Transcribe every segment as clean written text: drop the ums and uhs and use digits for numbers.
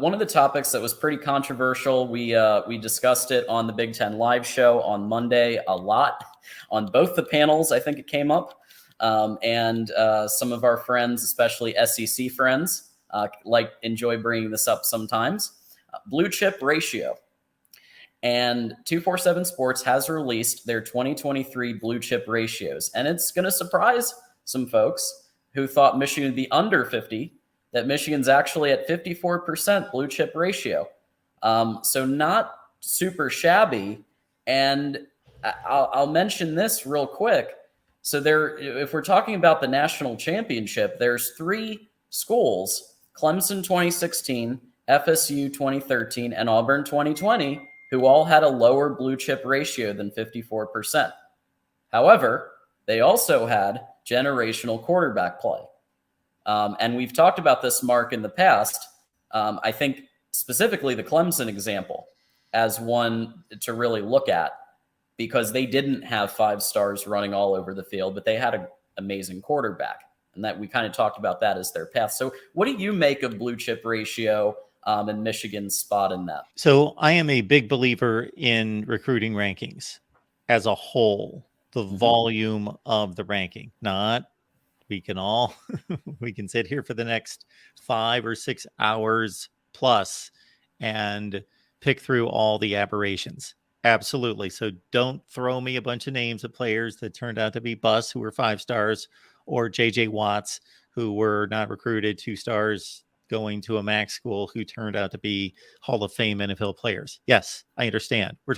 one of the topics that was pretty controversial, we discussed it on the Big Ten Live show on Monday a lot on both the panels. I think it came up, and some of our friends, especially SEC friends, enjoy bringing this up sometimes. Blue chip ratio. And 247 Sports has released their 2023 blue chip ratios. And it's going to surprise some folks who thought Michigan would be under 50, that Michigan's actually at 54% blue chip ratio. So not super shabby. And I'll mention this real quick. So if we're talking about the national championship, there's 3 schools, Clemson 2016, FSU 2013, and Auburn 2020, who all had a lower blue chip ratio than 54%. However, they also had generational quarterback play. And we've talked about this, Mark, in the past. I think specifically the Clemson example as one to really look at, because they didn't have 5 stars running all over the field, but they had an amazing quarterback. And that we kind of talked about that as their path. So what do you make of blue chip ratio and Michigan's spot in that? So I am a big believer in recruiting rankings as a whole, the volume of the ranking. Not, we can all, we can sit here for the next 5 or 6 hours plus and pick through all the aberrations. Absolutely. So don't throw me a bunch of names of players that turned out to be busts who were 5 stars, or JJ Watts who were not recruited 2 stars going to a MAC school who turned out to be Hall of Fame NFL players. Yes, I understand. We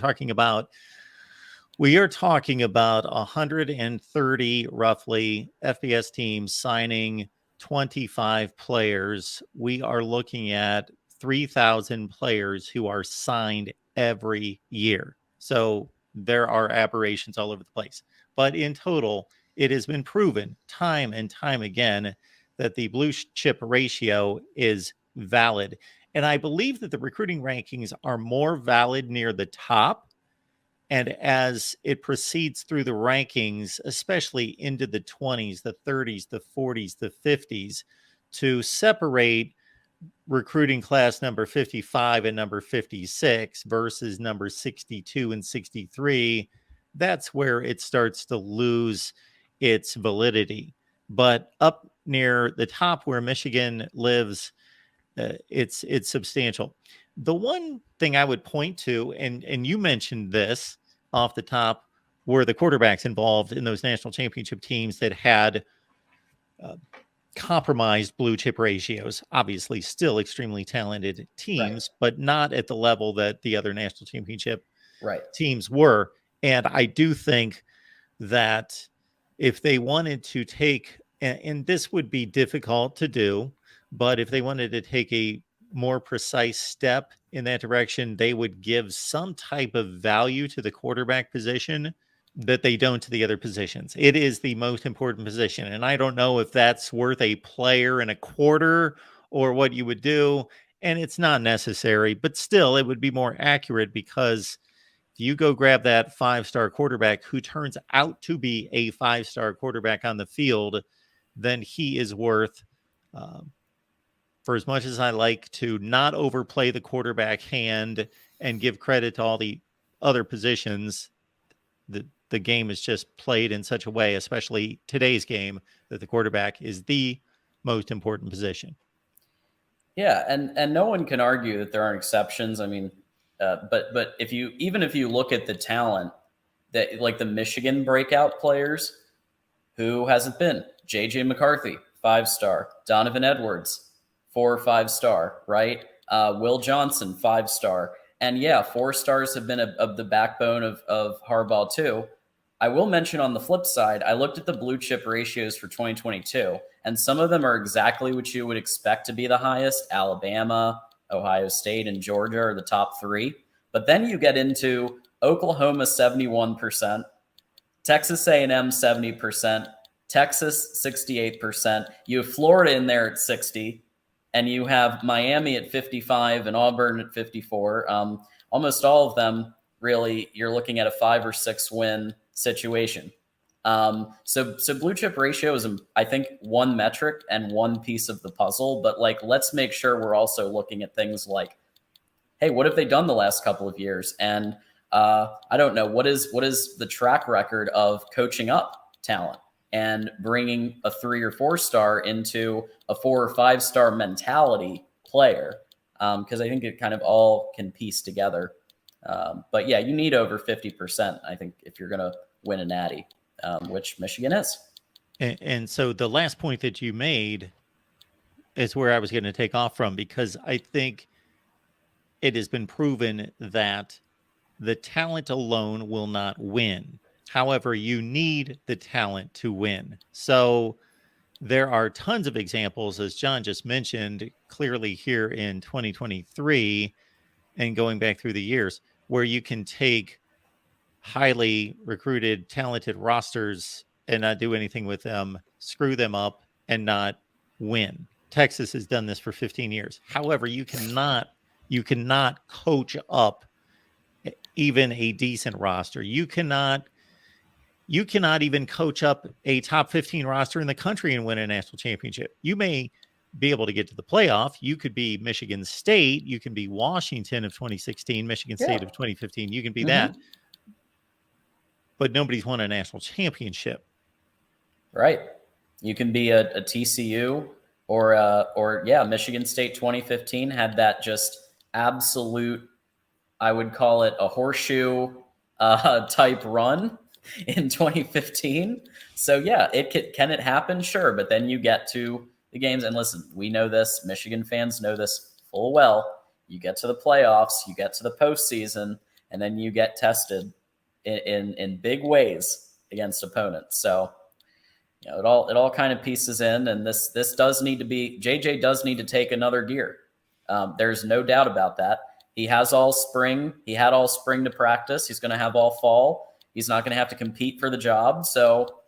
are talking about 130 roughly FBS teams signing 25 players. We are looking at 3,000 players who are signed every year. So there are aberrations all over the place. But in total, it has been proven time and time again that the blue chip ratio is valid. And I believe that the recruiting rankings are more valid near the top. And as it proceeds through the rankings, especially into the 20s, the 30s, the 40s, the 50s, to separate recruiting class number 55 and number 56 versus number 62 and 63, that's where it starts to lose its validity. But up near the top where Michigan lives, it's substantial. The one thing I would point to, and you mentioned this off the top, were the quarterbacks involved in those national championship teams that had compromised blue chip ratios. Obviously still extremely talented teams, but not at the level that the other national championship teams were. And I do think that if they wanted to take, and this would be difficult to do, but if they wanted to take a more precise step in that direction, they would give some type of value to the quarterback position that they don't to the other positions. It is the most important position. And I don't know if that's worth a player and a quarter or what you would do. And it's not necessary, but still it would be more accurate, because if you go grab that 5-star quarterback who turns out to be a 5-star quarterback on the field, then he is worth, for as much as I like to not overplay the quarterback hand and give credit to all the other positions, the game is just played in such a way, especially today's game, that the quarterback is the most important position. Yeah, and no one can argue that there aren't exceptions. I mean, but if you look at the talent, that like the Michigan breakout players, who hasn't been? JJ McCarthy, 5-star. Donovan Edwards, 4 or 5-star, right? Will Johnson, 5-star. And yeah, 4 stars have been of the backbone of Harbaugh too. I will mention on the flip side, I looked at the blue chip ratios for 2022, and some of them are exactly what you would expect to be the highest. Alabama, Ohio State, and Georgia are the top 3. But then you get into Oklahoma, 71%, Texas A&M, 70%, Texas, 68%. You have Florida in there at 60%, and you have Miami at 55% and Auburn at 54%. Almost all of them, really, you're looking at a 5 or 6 win situation. So blue chip ratio is, I think, one metric and one piece of the puzzle. But like, let's make sure we're also looking at things like, hey, what have they done the last couple of years? And I don't know, what is the track record of coaching up talent and bringing a 3 or 4 star into a 4 or 5 star mentality player? Because I think it kind of all can piece together. But yeah, you need over 50%, I think, if you're going to win a natty, which Michigan is. And so the last point that you made is where I was going to take off from, because I think it has been proven that the talent alone will not win. However, you need the talent to win. So there are tons of examples, as John just mentioned, clearly here in 2023 and going back through the years, where you can take highly recruited, talented rosters and not do anything with them, screw them up, and not win. Texas has done this for 15 years. However, you cannot coach up even a decent roster. You cannot even coach up a top 15 roster in the country and win a national championship. You may be able to get to the playoff. You could be Michigan State. You can be Washington of 2016, Michigan State of 2015. You can be that. But nobody's won a national championship. Right. You can be a TCU or Michigan State 2015 had that just absolute, I would call it a horseshoe type run in 2015. So yeah, can it happen? Sure. But then you get to the games, and listen, we know this, Michigan fans know this full well. You get to the playoffs, you get to the postseason, and then you get tested in big ways against opponents. So you know, it all kind of pieces in, and this does need to be, JJ does need to take another gear. There's no doubt about that. He has all spring. He had all spring to practice. He's going to have all fall. He's not going to have to compete for the job. So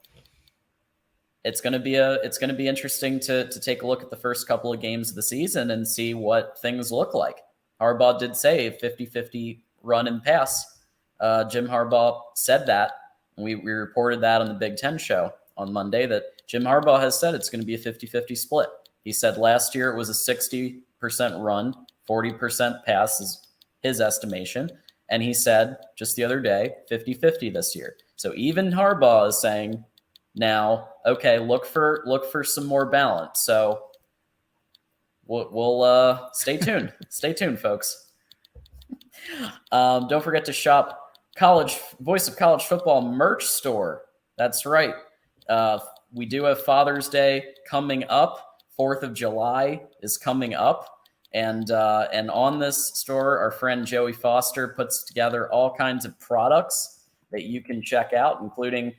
it's going to be interesting to take a look at the first couple of games of the season and see what things look like. Harbaugh did say 50-50 run and pass. Jim Harbaugh said that. We reported that on the Big Ten show on Monday, that Jim Harbaugh has said it's going to be a 50-50 split. He said last year it was a 60% run, 40% pass is his estimation. And he said just the other day, 50-50 this year. So even Harbaugh is saying now, okay, look for some more balance. So we'll stay tuned. Stay tuned, folks. Don't forget to shop Voice of College Football merch store. That's right. We do have Father's Day coming up. 4th of July is coming up. And on this store, our friend Joey Foster puts together all kinds of products that you can check out, including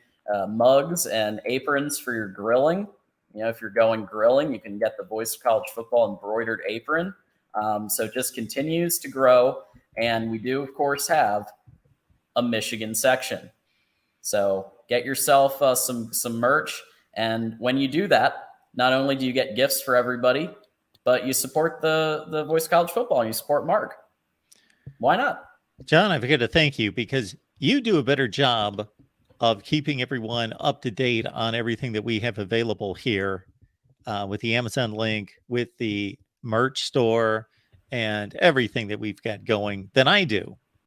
mugs and aprons for your grilling. You know, if you're going grilling, you can get the Voice of College Football embroidered apron. So it just continues to grow. And we do, of course, have a Michigan section. So get yourself some merch. And when you do that, not only do you get gifts for everybody, but you support the Voice of College Football. You support Mark. Why not? John, I forget to thank you, because you do a better job of keeping everyone up to date on everything that we have available here with the Amazon link, with the merch store, and everything that we've got going than I do.